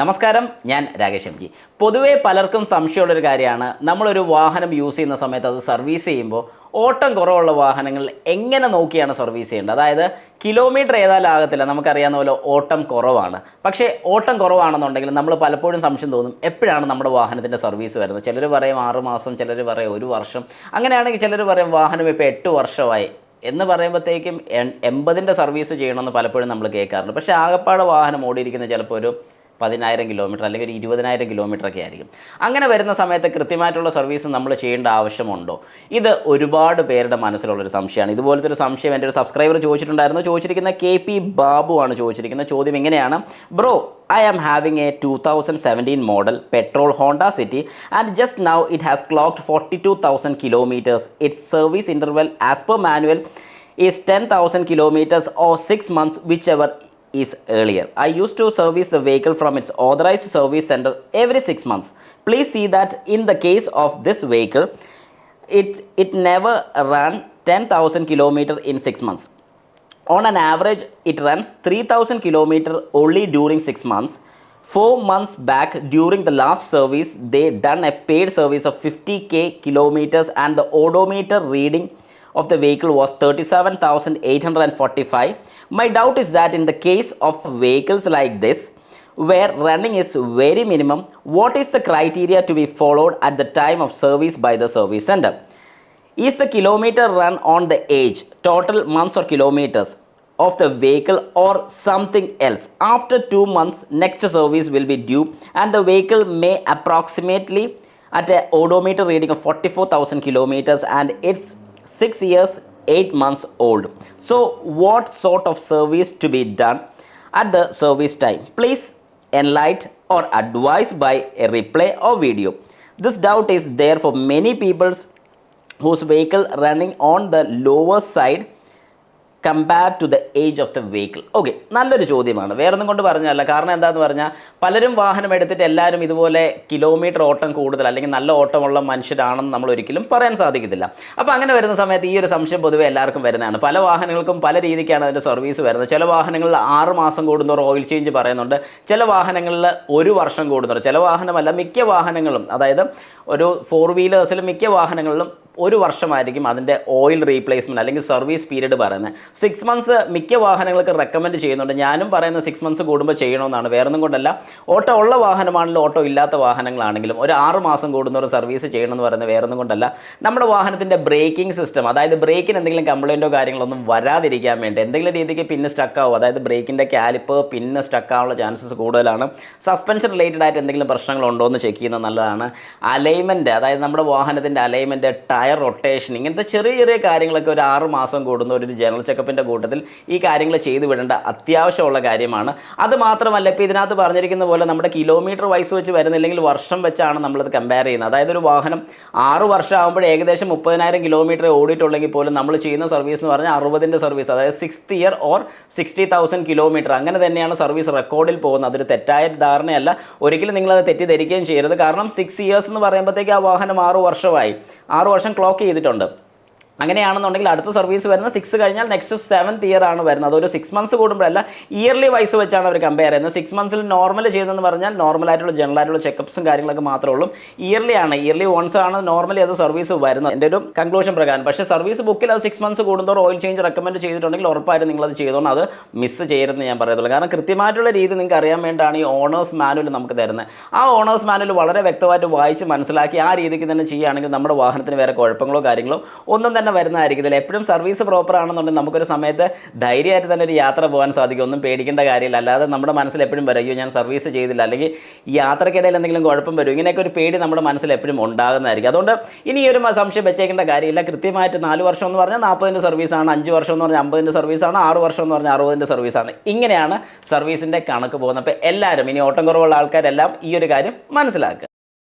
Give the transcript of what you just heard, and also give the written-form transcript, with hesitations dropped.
നമസ്കാരം, ഞാൻ Rakesh M G. പൊതുവേ പലർക്കും സംശയമുള്ളൊരു കാര്യമാണ്, നമ്മളൊരു വാഹനം യൂസ് ചെയ്യുന്ന സമയത്ത് അത് സർവീസ് ചെയ്യുമ്പോൾ ഓട്ടം കുറവുള്ള വാഹനങ്ങൾ എങ്ങനെ നോക്കിയാണ് സർവീസ് ചെയ്യേണ്ടത്. അതായത് കിലോമീറ്റർ ഏതായാലും ആകത്തില്ല, നമുക്കറിയാവുന്ന പോലെ ഓട്ടം കുറവാണ്. പക്ഷേ ഓട്ടം കുറവാണെന്നുണ്ടെങ്കിൽ നമ്മൾ പലപ്പോഴും സംശയം തോന്നും, എപ്പോഴാണ് നമ്മുടെ വാഹനത്തിൻ്റെ സർവീസ് വരുന്നത്. ചിലർ പറയും 6 മാസം, ചിലർ പറയും 1 വർഷം. അങ്ങനെയാണെങ്കിൽ ചിലർ പറയും വാഹനം ഇപ്പോൾ 8 വർഷമായി എന്ന് പറയുമ്പോഴത്തേക്കും 80ൻ്റെ സർവീസ് ചെയ്യണമെന്ന് പലപ്പോഴും നമ്മൾ കേൾക്കാറുണ്ട്. പക്ഷേ ആകപ്പാടെ വാഹനം ഓടിയിരിക്കുന്നത് ചിലപ്പോൾ ഒരു 10,000 കിലോമീറ്റർ അല്ലെങ്കിൽ ഒരു 20,000 കിലോമീറ്ററൊക്കെ ആയിരിക്കും. അങ്ങനെ വരുന്ന സമയത്ത് കൃത്യമായിട്ടുള്ള സർവീസ് നമ്മൾ ചെയ്യേണ്ട ആവശ്യമുണ്ടോ? ഇത് ഒരുപാട് പേരുടെ മനസ്സിലുള്ളൊരു സംശയമാണ്. ഇതുപോലത്തെ ഒരു സംശയം എൻ്റെ ഒരു സബ്സ്ക്രൈബർ ചോദിച്ചിരിക്കുന്ന KP ബാബു ആണ് ചോദിച്ചിരിക്കുന്ന ചോദ്യം ഇങ്ങനെയാണ്: bro, I am having a 2017 model petrol Honda City and just now it has clocked 42,000 kilometers. Its service interval as per manual is 10,000 kilometers or 6 months, whichever is earlier. I used to service the vehicle from its authorized service center every 6 months. Please see that in the case of this vehicle, it never ran 10,000 kilometers in 6 months. On an average, it runs 3,000 kilometers only during 6 months. 4 months back, during the last service, they done a paid service of 50k kilometers and the odometer reading of the vehicle was 37,845. My doubt is that in the case of vehicles like this, where running is very minimum, what is the criteria to be followed at the time of service by the service center? Is the kilometer run on the age, total months or kilometers of the vehicle, or something else? After 2 months, next service will be due and the vehicle may approximately at a odometer reading of 44,000 kilometers and it's 6 years 8 months old. So what sort of service to be done at the service time? Please enlighten or advise by a reply or video. This doubt is there for many people whose vehicle running on the lower side compared to the age of the vehicle. Okay, നല്ലൊരു ചോദ്യമാണ്. വേറൊന്നും കൊണ്ട് പറഞ്ഞല്ല. കാരണം എന്താണെന്ന് പറഞ്ഞാൽ പലരും വാഹനം എടുത്തിട്ട് എല്ലാവരും ഇതുപോലെ കിലോമീറ്റർ ഓട്ടം കൂടുതൽ അല്ലെങ്കിൽ നല്ല ഓട്ടമുള്ള മനുഷ്യരാണെന്ന് നമ്മൾ ഒരിക്കലും പറയാൻ സാധിക്കത്തില്ല. അപ്പോൾ അങ്ങനെ വരുന്ന സമയത്ത് ഈ ഒരു സംശയം പൊതുവെ എല്ലാവർക്കും വരുന്നതാണ്. പല വാഹനങ്ങൾക്കും പല രീതിക്കാണ് അതിൻ്റെ സർവീസ് വരുന്നത്. ചില വാഹനങ്ങളിൽ 6 മാസം കൂടുന്നവർ ഓയിൽ ചേഞ്ച് പറയുന്നുണ്ട്. ചില വാഹനങ്ങളിൽ 1 വർഷം കൂടുന്നവർ, ചില വാഹനമല്ല മിക്ക വാഹനങ്ങളും, അതായത് ഒരു 4 വീലേഴ്സിൽ മിക്ക വാഹനങ്ങളിലും 1 വർഷമായിരിക്കും അതിൻ്റെ ഓയിൽ റീപ്ലേസ്മെൻറ്റ് അല്ലെങ്കിൽ സർവീസ് പീരീഡ് പറയുന്നത്. 6 മന്ത്സ് മിക്ക വാഹനങ്ങൾക്ക് റെക്കമെൻഡ് ചെയ്യുന്നുണ്ട്. ഞാനും പറയുന്നത് 6 മന്ത്സ് കൂടുമ്പോൾ ചെയ്യണമെന്നാണ്. വേറൊന്നും കൊണ്ടല്ല, ഓട്ടോ ഉള്ള വാഹനമാണെങ്കിലും ഓട്ടോ ഇല്ലാത്ത വാഹനങ്ങളാണെങ്കിലും ഒരു 6 മാസം കൂടുന്നവർ സർവീസ് ചെയ്യണമെന്ന് പറയുന്നത് വേറൊന്നും കൊണ്ടല്ല, നമ്മുടെ വാഹനത്തിൻ്റെ ബ്രേക്കിംഗ് സിസ്റ്റം, അതായത് ബ്രേക്കിന് എന്തെങ്കിലും കംപ്ലയിൻറ്റോ കാര്യങ്ങളൊന്നും വരാതിരിക്കാൻ വേണ്ടി, എന്തെങ്കിലും രീതിക്ക് പിന്ന് സ്റ്റക്കാവും, അതായത് ബ്രേക്കിൻ്റെ കാലിപ്പർ പിന്ന് സ്റ്റക്കാവാനുള്ള ചാൻസസ് കൂടുതലാണ്. സസ്പെൻഷൻ റിലേറ്റഡ് ആയിട്ട് എന്തെങ്കിലും പ്രശ്നങ്ങളുണ്ടോ എന്ന് ചെക്ക് ചെയ്യുന്നത് നല്ലതാണ്. അലൈൻമെൻറ്റ്, അതായത് നമ്മുടെ വാഹനത്തിൻ്റെ അലൈൻമെൻറ്റ്, ടയർ റൊട്ടേഷൻ, ഇങ്ങനത്തെ ചെറിയ ചെറിയ കാര്യങ്ങളൊക്കെ ഒരു 6 മാസം കൂടുന്ന ഒരു ജനറൽ ചെക്കപ്പിൻ്റെ കൂട്ടത്തിൽ ഈ കാര്യങ്ങൾ ചെയ്തു വിടേണ്ട അത്യാവശ്യമുള്ള കാര്യമാണ്. അത് മാത്രമല്ല, ഇപ്പോൾ ഇതിനകത്ത് പറഞ്ഞിരിക്കുന്ന പോലെ നമ്മുടെ കിലോമീറ്റർ വൈസ് വെച്ച് വരുന്നില്ലെങ്കിൽ വർഷം വെച്ചാണ് നമ്മളത് കമ്പയർ ചെയ്യുന്നത്. അതായത് ഒരു വാഹനം 6 വർഷം ആകുമ്പോൾ ഏകദേശം 30,000 കിലോമീറ്റർ ഓടിയിട്ടുണ്ടെങ്കിൽ പോലും നമ്മൾ ചെയ്യുന്ന സർവീസ് എന്ന് പറഞ്ഞാൽ 60ൻ്റെ സർവീസ്, അതായത് 6th ഇയർ ഓർ 60,000 കിലോമീറ്റർ, അങ്ങനെ തന്നെയാണ് സർവീസ് റെക്കോർഡിൽ പോകുന്നത്. അതൊരു തെറ്റായ ധാരണയല്ല. ഒരിക്കലും നിങ്ങളത് തെറ്റിദ്ധരിക്കുകയും ചെയ്യരുത്. കാരണം 6 ഇയേഴ്സ് എന്ന് പറയുമ്പോഴത്തേക്ക് ആ വാഹനം 6 വർഷമായി, 6 വർഷം ക്ലോക്ക് ചെയ്തിട്ടുണ്ട്. അങ്ങനെയാണെന്നുണ്ടെങ്കിൽ അടുത്ത സർവീസ് വരുന്ന 6 കഴിഞ്ഞാൽ നെക്സ്റ്റ് 7th ഇയർ ആണ് വരുന്നത്. അതൊരു 6 മന്ത്സ് കൂടുമ്പോഴല്ല, ഇയർലി വൈസ് വെച്ചാണ് അവർ കമ്പയർ ചെയ്യുന്നത്. 6 മന്ത്സിൽ നോർമൽ ചെയ്തതെന്ന് പറഞ്ഞാൽ നോർമലായിട്ടുള്ള ജനറൽ ആയിട്ടുള്ള ചെക്കപ്സും കാര്യങ്ങളൊക്കെ മാത്രമേ ഉള്ളൂ. ഇയർലി ആണ്, ഇയർലി വൺസ് ആണ് നോർമലി അത് സർവീസ് വരുന്നത്, എൻ്റെ ഒരു കൺക്ലൂഷൻ പ്രകാരം. പക്ഷേ സർവീസ് ബുക്കിൽ അത് 6 മന്ത്സ് കൂടുന്നതോർ ഓയിൽ ചേഞ്ച് റെക്കമെൻഡ് ചെയ്തിട്ടുണ്ടെങ്കിൽ ഉറപ്പായിട്ടും നിങ്ങളത് ചെയ്തോണം. അത് മിസ് ചെയ്യരുതെന്ന് ഞാൻ പറയത്തുള്ളൂ. കാരണം കൃത്യമായിട്ടുള്ള രീതി നിങ്ങൾക്ക് അറിയാൻ വേണ്ടിയാണ് ഈ ഓണേഴ്സ് മാനുവൽ നമുക്ക് തരുന്നത്. ആ ഓണേഴ്സ് മാനുവൽ വളരെ വ്യക്തമായിട്ട് വായിച്ച് മനസ്സിലാക്കി ആ രീതിക്ക് തന്നെ ചെയ്യുകയാണെങ്കിൽ നമ്മുടെ വാഹനത്തിന് വേറെ കുഴപ്പങ്ങളോ കാര്യങ്ങളോ ഒന്നും തന്നെ വരുന്നതായിരിക്കത്തില്ല. എപ്പോഴും സർവീസ് പ്രോപ്പർ ആണെന്നുണ്ടെങ്കിൽ നമുക്കൊരു സമയത്ത് ധൈര്യമായിട്ട് തന്നെ ഒരു യാത്ര പോകാൻ സാധിക്കും. ഒന്നും പേടിക്കേണ്ട കാര്യമില്ല. അല്ലാതെ നമ്മുടെ മനസ്സിൽ എപ്പോഴും വരും, അയ്യോ ഞാൻ സർവീസ് ചെയ്തില്ല, അല്ലെങ്കിൽ ഈ യാത്രക്കിടയിൽ എന്തെങ്കിലും കുഴപ്പം വരും, ഇങ്ങനെയൊക്കെ ഒരു പേടി നമ്മുടെ മനസ്സിൽ എപ്പോഴും ഉണ്ടാകുന്നതായിരിക്കും. അതുകൊണ്ട് ഇനി ഈ ഒരു സംശയം വെച്ചേക്കേണ്ട കാര്യമില്ല. കൃത്യമായിട്ട് 4 വർഷം എന്ന് പറഞ്ഞാൽ 40ൻ്റെ സർവീസാണ്, 5 വർഷം എന്ന് പറഞ്ഞാൽ 50ൻ്റെ സർവീസാണ്, 6 വർഷം എന്ന് പറഞ്ഞാൽ 60ൻ്റെ സർവീസാണ്. ഇങ്ങനെയാണ് സർവീസിൻ്റെ കണക്ക് പോകുന്നത്. അപ്പോൾ എല്ലാവരും, ഇനി ഓട്ടം കുറവുള്ള ആൾക്കാരെല്ലാം ഈ ഒരു കാര്യം മനസ്സിലാക്കുക.